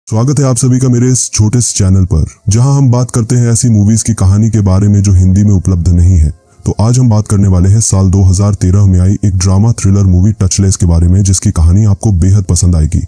स्वागत है आप सभी का मेरे इस छोटे से चैनल पर, जहां हम बात करते हैं ऐसी मूवीज की कहानी के बारे में जो हिंदी में उपलब्ध नहीं है। तो आज हम बात करने वाले हैं साल 2013 में आई एक ड्रामा थ्रिलर मूवी टचलेस के बारे में, जिसकी कहानी आपको बेहद पसंद आएगी।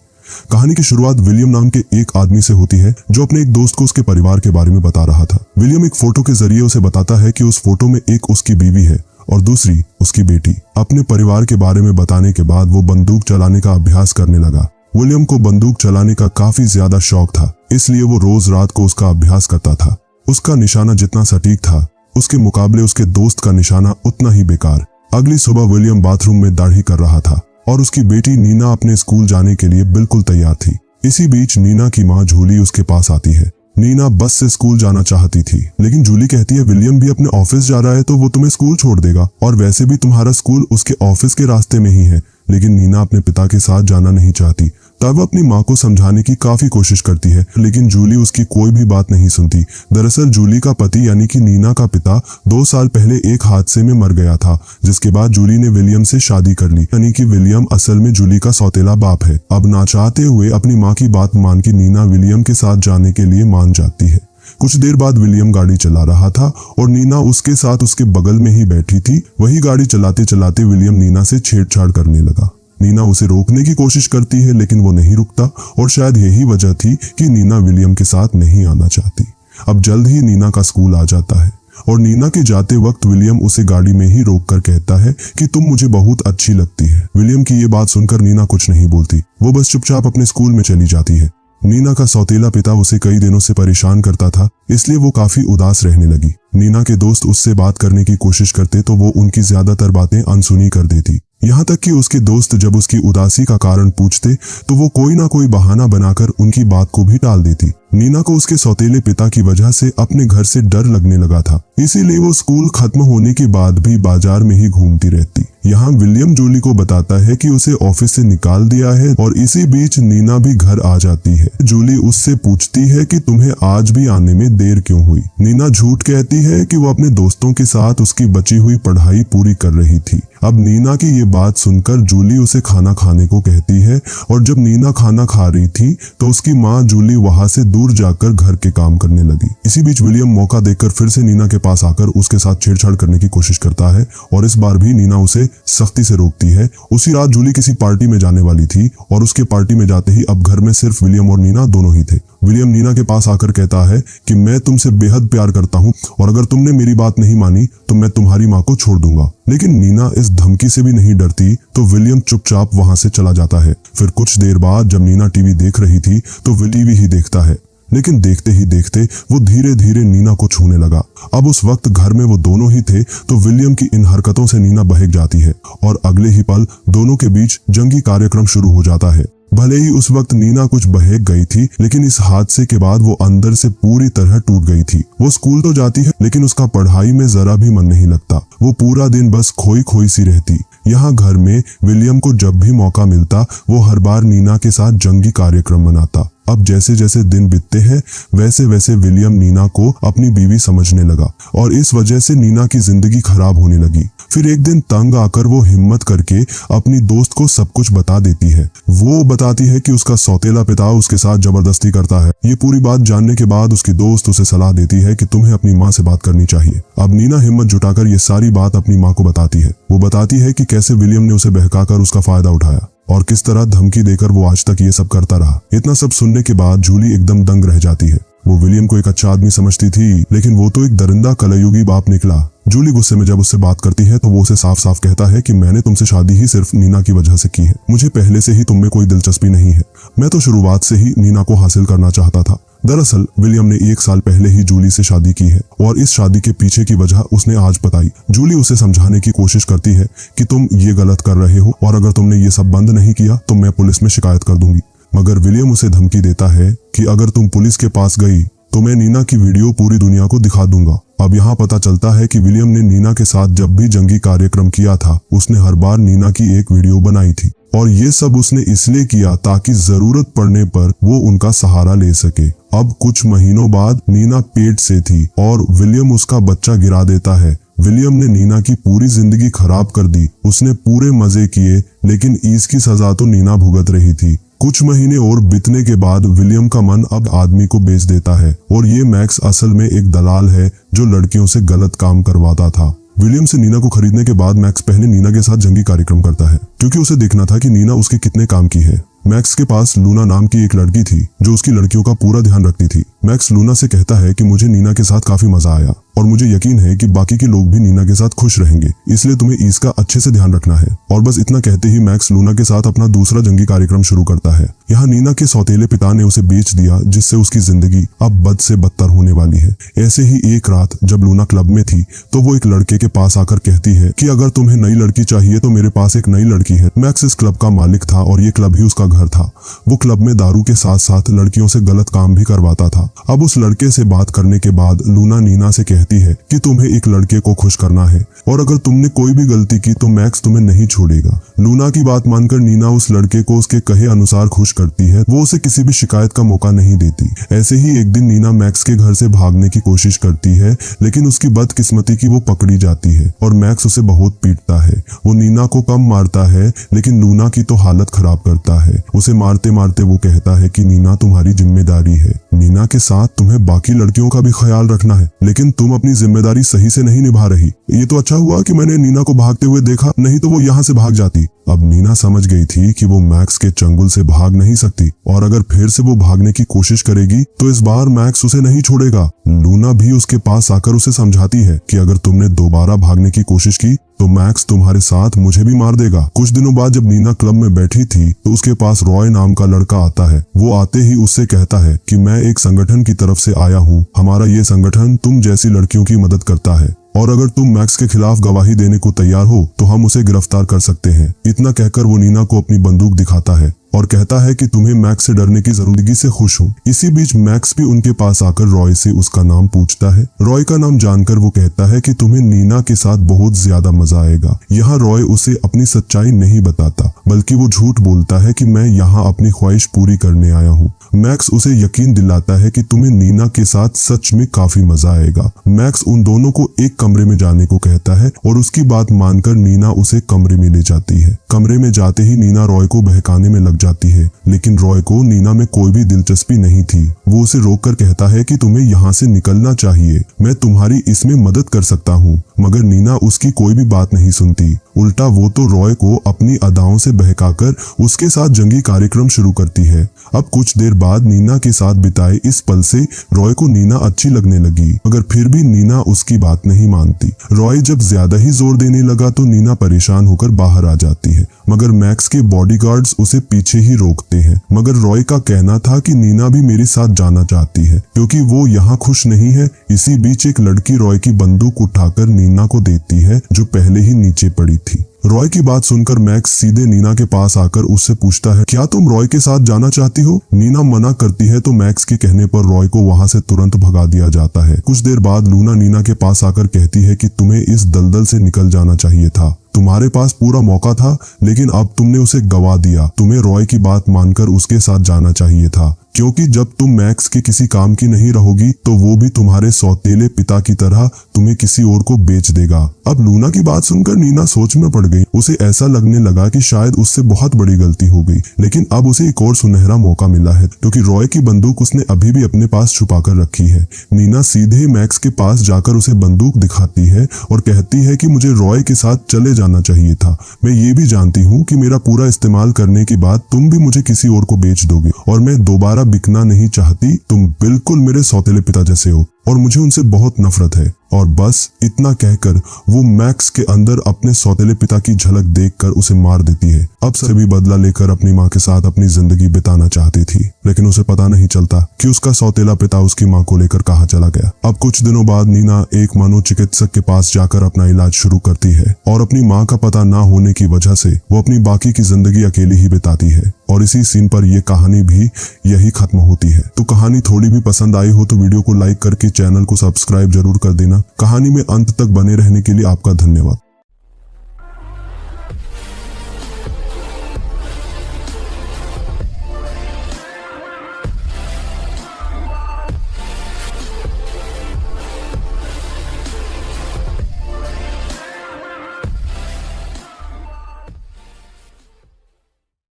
कहानी की शुरुआत विलियम नाम के एक आदमी से होती है, जो अपने एक दोस्त को उसके परिवार के बारे में बता रहा था। विलियम एक फोटो के जरिए उसे बताता है कि उस फोटो में एक उसकी बीवी है और दूसरी उसकी बेटी। अपने परिवार के बारे में बताने के बाद वो बंदूक चलाने का अभ्यास करने लगा। विलियम को बंदूक चलाने का काफी ज्यादा शौक था, इसलिए वो रोज रात को उसका अभ्यास करता था। उसका निशाना जितना सटीक था, उसके मुकाबले उसके दोस्त का निशाना उतना ही बेकार। अगली सुबह विलियम बाथरूम में दाढ़ी कर रहा था और उसकी बेटी नीना अपने स्कूल जाने के लिए बिल्कुल तैयार थी। इसी बीच नीना की माँ जूली उसके पास आती है। नीना बस से स्कूल जाना चाहती थी, लेकिन जूली कहती है विलियम भी अपने ऑफिस जा रहा है तो वो तुम्हें स्कूल छोड़ देगा, और वैसे भी तुम्हारा स्कूल उसके ऑफिस के रास्ते में ही है। लेकिन नीना अपने पिता के साथ जाना नहीं चाहती। तब वो अपनी माँ को समझाने की काफी कोशिश करती है, लेकिन जूली उसकी कोई भी बात नहीं सुनती। दरअसल जूली का पति यानी कि नीना का पिता 2 साल पहले एक हादसे में मर गया था, जिसके बाद जूली ने विलियम से शादी कर ली, यानी कि विलियम असल में जूली का सौतेला बाप है। अब ना चाहते हुए अपनी माँ की बात मान के नीना विलियम के साथ जाने के लिए मान जाती है। कुछ देर बाद विलियम गाड़ी चला रहा था और नीना उसके साथ उसके बगल में ही बैठी थी। वही गाड़ी चलाते चलाते विलियम नीना से छेड़छाड़ करने लगा। नीना उसे रोकने की कोशिश करती है, लेकिन वो नहीं रुकता, और शायद यही वजह थी कि नीना विलियम के साथ नहीं आना चाहती। अब जल्द ही नीना का स्कूल आ जाता है और नीना के जाते वक्त विलियम उसे गाड़ी में ही रोककर कहता है कि तुम मुझे बहुत अच्छी लगती है। विलियम की ये बात सुनकर नीना कुछ नहीं बोलती, वो बस चुपचाप अपने स्कूल में चली जाती है। नीना का सौतेला पिता उसे कई दिनों से परेशान करता था, इसलिए वो काफी उदास रहने लगी। नीना के दोस्त उससे बात करने की कोशिश करते तो वो उनकी ज्यादातर बातें अनसुनी कर देती। यहाँ तक कि उसके दोस्त जब उसकी उदासी का कारण पूछते तो वो कोई ना कोई बहाना बनाकर उनकी बात को भी टाल देती। नीना को उसके सौतेले पिता की वजह से अपने घर से डर लगने लगा था, इसीलिए वो स्कूल खत्म होने के बाद भी बाजार में ही घूमती रहती। यहाँ विलियम जूली को बताता है कि उसे ऑफिस से निकाल दिया है, और इसी बीच नीना भी घर आ जाती है। जूली उससे पूछती है कि तुम्हें आज भी आने में देर क्यों हुई। नीना झूठ कहती है कि वो अपने दोस्तों के साथ उसकी बची हुई पढ़ाई पूरी कर रही थी। अब नीना की ये बात सुनकर जूली उसे खाना खाने को कहती है, और जब नीना खाना खा रही थी तो उसकी माँ जूली वहां से दूर जाकर घर के काम करने लगी। इसी बीच विलियम मौका देखकर फिर से नीना के पास आकर उसके साथ छेड़छाड़ करने की कोशिश करता है, और इस बार भी नीना उसे सख्ती से रोकती है। उसी रात जूली किसी पार्टी में जाने वाली थी, और उसके पार्टी में जाते ही अब घर में सिर्फ विलियम और नीना दोनों ही थे। विलियम नीना के पास आकर कहता है कि मैं तुमसे बेहद प्यार करता हूँ, और अगर तुमने मेरी बात नहीं मानी तो मैं तुम्हारी माँ को छोड़ दूंगा। लेकिन नीना इस धमकी से भी नहीं डरती, तो विलियम चुपचाप वहां से चला जाता है। फिर कुछ देर बाद जब नीना टीवी देख रही थी तो विलियम टीवी ही देखता है, लेकिन देखते ही देखते वो धीरे धीरे नीना को छूने लगा। अब उस वक्त घर में वो दोनों ही थे, तो विलियम की इन हरकतों से नीना बहक जाती है, और अगले ही पल दोनों के बीच जंगी कार्यक्रम शुरू हो जाता है। भले ही उस वक्त नीना कुछ बहक गई थी, लेकिन इस हादसे के बाद वो अंदर से पूरी तरह टूट गई थी। वो स्कूल तो जाती है, लेकिन उसका पढ़ाई में जरा भी मन नहीं लगता। वो पूरा दिन बस खोई खोई सी रहती। यहाँ घर में विलियम को जब भी मौका मिलता वो हर बार नीना के साथ जंगी कार्यक्रम मनाता। अब जैसे जैसे दिन बीतते हैं वैसे वैसे विलियम नीना को अपनी बीवी समझने लगा, और इस वजह से नीना की जिंदगी खराब होने लगी। फिर एक दिन तंग आकर वो हिम्मत करके अपनी दोस्त को सब कुछ बता देती है। वो बताती है कि उसका सौतेला पिता उसके साथ जबरदस्ती करता है। ये पूरी बात जानने के बाद उसकी दोस्त उसे सलाह देती है कि तुम्हें अपनी माँ से बात करनी चाहिए। अब नीना हिम्मत जुटाकर ये सारी बात अपनी माँ को बताती है। वो बताती है कि कैसे विलियम ने उसे बहकाकर उसका फायदा उठाया, और किस तरह धमकी देकर वो आज तक ये सब करता रहा। इतना सब सुनने के बाद जूली एकदम दंग रह जाती है। वो विलियम को एक अच्छा आदमी समझती थी, लेकिन वो तो एक दरिंदा कलयुगी बाप निकला। जूली गुस्से में जब उससे बात करती है तो वो उसे साफ साफ कहता है कि मैंने तुमसे शादी ही सिर्फ नीना की वजह से की है। मुझे पहले से ही तुम में कोई दिलचस्पी नहीं है। मैं तो शुरुआत से ही नीना को हासिल करना चाहता था। दरअसल विलियम ने 1 साल पहले ही जूली से शादी की है, और इस शादी के पीछे की वजह उसने आज बताई। जूली उसे समझाने की कोशिश करती है कि तुम ये गलत कर रहे हो, और अगर तुमने ये सब बंद नहीं किया तो मैं पुलिस में शिकायत कर दूंगी। मगर विलियम उसे धमकी देता है कि अगर तुम पुलिस के पास गई तो मैं नीना की वीडियो पूरी दुनिया को दिखा दूंगा। अब यहाँ पता चलता है कि विलियम ने नीना के साथ जब भी जंगी कार्यक्रम किया था उसने हर बार नीना की एक वीडियो बनाई थी, और ये सब उसने इसलिए किया ताकि जरूरत पड़ने पर वो उनका सहारा ले सके। अब कुछ महीनों बाद नीना पेट से थी और विलियम उसका बच्चा गिरा देता है। विलियम ने नीना की पूरी जिंदगी खराब कर दी। उसने पूरे मजे किए, लेकिन इसकी सजा तो नीना भुगत रही थी। कुछ महीने और बीतने के बाद विलियम का मन अब आदमी को बेच देता है और ये मैक्स असल में एक दलाल है जो लड़कियों से गलत काम करवाता था। विलियम से नीना को खरीदने के बाद मैक्स पहले नीना के साथ जंगी कार्यक्रम करता है क्योंकि उसे देखना था कि नीना उसके कितने काम की है। मैक्स के पास लूना नाम की एक लड़की थी जो उसकी लड़कियों का पूरा ध्यान रखती थी। मैक्स लूना से कहता है कि मुझे नीना के साथ काफी मजा आया और मुझे यकीन है कि बाकी के लोग भी नीना के साथ खुश रहेंगे, इसलिए तुम्हें इसका अच्छे से ध्यान रखना है। और बस इतना कहते ही मैक्स लूना के साथ अपना दूसरा जंगी कार्यक्रम शुरू करता है। यहाँ नीना के सौतेले पिता ने उसे बेच दिया जिससे उसकी जिंदगी अब बद से बदतर होने वाली है। ऐसे ही एक रात जब लूना क्लब में थी तो वो एक लड़के के पास आकर कहती है कि अगर तुम्हें नई लड़की चाहिए तो मेरे पास एक नई लड़की है। मैक्स इस क्लब का मालिक था और ये क्लब ही उसका घर था। वो क्लब में दारू के साथ साथ लड़कियों से गलत काम भी करवाता था। अब उस लड़के से बात करने के बाद लूना नीना से कहती है कि तुम्हें एक लड़के को खुश करना है और अगर तुमने कोई भी गलती की तो मैक्स तुम्हें नहीं छोड़ेगा। लूना की बात मानकर नीना उस लड़के को उसके कहे अनुसार खुश करती है। वो उसे किसी भी शिकायत का मौका नहीं देती। ऐसे ही एक दिन नीना मैक्स के घर से भागने की कोशिश करती है लेकिन उसकी बदकिस्मती की वो पकड़ी जाती है और मैक्स उसे बहुत पीटता है। वो नीना को कम मारता है लेकिन लूना की तो हालत खराब करता है। उसे मारते मारते वो कहता है कि नीना तुम्हारी जिम्मेदारी है, नीना के साथ तुम्हें बाकी लड़कियों का भी ख्याल रखना है, लेकिन तुम अपनी जिम्मेदारी सही से नहीं निभा रही। ये तो अच्छा हुआ कि मैंने नीना को भागते हुए देखा, नहीं तो वो यहाँ से भाग जाती। अब नीना समझ गई थी कि वो मैक्स के चंगुल से भाग नहीं सकती और अगर फिर से वो भागने की कोशिश करेगी तो इस बार मैक्स उसे नहीं छोड़ेगा। लूना भी उसके पास आकर उसे समझाती है कि अगर तुमने दोबारा भागने की कोशिश की तो मैक्स तुम्हारे साथ मुझे भी मार देगा। कुछ दिनों बाद जब नीना क्लब में बैठी थी तो उसके पास रॉय नाम का लड़का आता है। वो आते ही उससे कहता है कि मैं एक संगठन की तरफ से आया हूँ, हमारा ये संगठन तुम जैसी लड़कियों की मदद करता है और अगर तुम मैक्स के खिलाफ गवाही देने को तैयार हो तो हम उसे गिरफ्तार कर सकते हैं। इतना कहकर वो नीना को अपनी बंदूक दिखाता है और कहता है कि तुम्हें मैक्स से डरने की जिंदगी से खुश हूँ। इसी बीच मैक्स भी उनके पास आकर रॉय से उसका नाम पूछता है। रॉय का नाम जानकर वो कहता है कि तुम्हें नीना के साथ बहुत ज्यादा मजा आएगा। यहाँ रॉय उसे अपनी सच्चाई नहीं बताता बल्कि वो झूठ बोलता है कि मैं यहाँ अपनी ख्वाहिश पूरी करने आया हूँ। मैक्स उसे यकीन दिलाता है कि तुम्हें नीना के साथ सच में काफी मजा आएगा। मैक्स उन दोनों को एक कमरे में जाने को कहता है और उसकी बात मानकर नीना उसे कमरे में ले जाती है। कमरे में जाते ही नीना रॉय को बहकाने में लग जाती है लेकिन रॉय को नीना में कोई भी दिलचस्पी नहीं थी। वो उसे रोककर कहता है कि तुम्हें यहाँ से निकलना चाहिए, मैं तुम्हारी इसमें मदद कर सकता हूँ। मगर नीना उसकी कोई भी बात नहीं सुनती। उल्टा वो तो रॉय को अपनी अदाओं से बहकाकर उसके साथ जंगी कार्यक्रम शुरू करती है। अब कुछ देर बाद नीना के साथ बिताए इस पल से रॉय को नीना अच्छी लगने लगी मगर फिर भी नीना उसकी बात नहीं मानती। रॉय जब ज्यादा ही जोर देने लगा तो नीना परेशान होकर बाहर आ जाती है मगर मैक्स के बॉडीगार्ड्स उसे पीछे ही रोकते हैं। मगर रॉय का कहना था कि नीना भी मेरे साथ जाना चाहती है क्योंकि वो यहाँ खुश नहीं है। इसी बीच एक लड़की रॉय की बंदूक उठाकर नीना को देती है जो पहले ही नीचे पड़ी थी। रॉय की बात सुनकर मैक्स सीधे नीना के पास आकर उससे पूछता है, क्या तुम रॉय के साथ जाना चाहती हो? नीना मना करती है तो मैक्स के कहने पर रॉय को वहां से तुरंत भगा दिया जाता है। कुछ देर बाद लूना नीना के पास आकर कहती है कि तुम्हें इस दलदल से निकल जाना चाहिए था, तुम्हारे पास पूरा मौका था लेकिन अब तुमने उसे गवा दिया। तुम्हें रॉय की बात मानकर उसके साथ जाना चाहिए था क्योंकि जब तुम मैक्स के किसी काम की नहीं रहोगी तो वो भी तुम्हारे सौतेले पिता की तरह तुम्हें किसी और को बेच देगा। अब लूना की बात सुनकर नीना सोच में पड़ गई। उसे ऐसा लगने लगा कि शायद उससे बहुत बड़ी गलती हो गई लेकिन अब उसे एक और सुनहरा मौका मिला है क्योंकि रॉय की बंदूक उसने अभी भी अपने पास छुपा कर रखी है। नीना सीधे मैक्स के पास जाकर उसे बंदूक दिखाती है और कहती है कि मुझे रॉय के साथ चले जाना चाहिए था। मैं ये भी जानती हूँ कि मेरा पूरा इस्तेमाल करने के बाद तुम भी मुझे किसी और को बेच दोगे और मैं दोबारा बिकना नहीं चाहती। तुम बिल्कुल मेरे सौतेले पिता जैसे हो और मुझे उनसे बहुत नफरत है। और बस इतना कहकर वो मैक्स के अंदर अपने सौतेले पिता की झलक देखकर उसे मार देती है। अब से भी बदला लेकर अपनी माँ के साथ अपनी जिंदगी बिताना चाहती थी लेकिन उसे पता नहीं चलता कि उसका सौतेला पिता उसकी माँ को लेकर कहाँ चला गया। अब कुछ दिनों बाद नीना एक मनोचिकित्सक के पास जाकर अपना इलाज शुरू करती है और अपनी माँ का पता ना होने की वजह से वो अपनी बाकी की जिंदगी अकेली ही बिताती है और इसी सीन पर यह कहानी भी यही खत्म होती है। तो कहानी थोड़ी भी पसंद आई हो तो वीडियो को लाइक करके चैनल को सब्सक्राइब जरूर कर देना। कहानी में अंत तक बने रहने के लिए आपका धन्यवाद।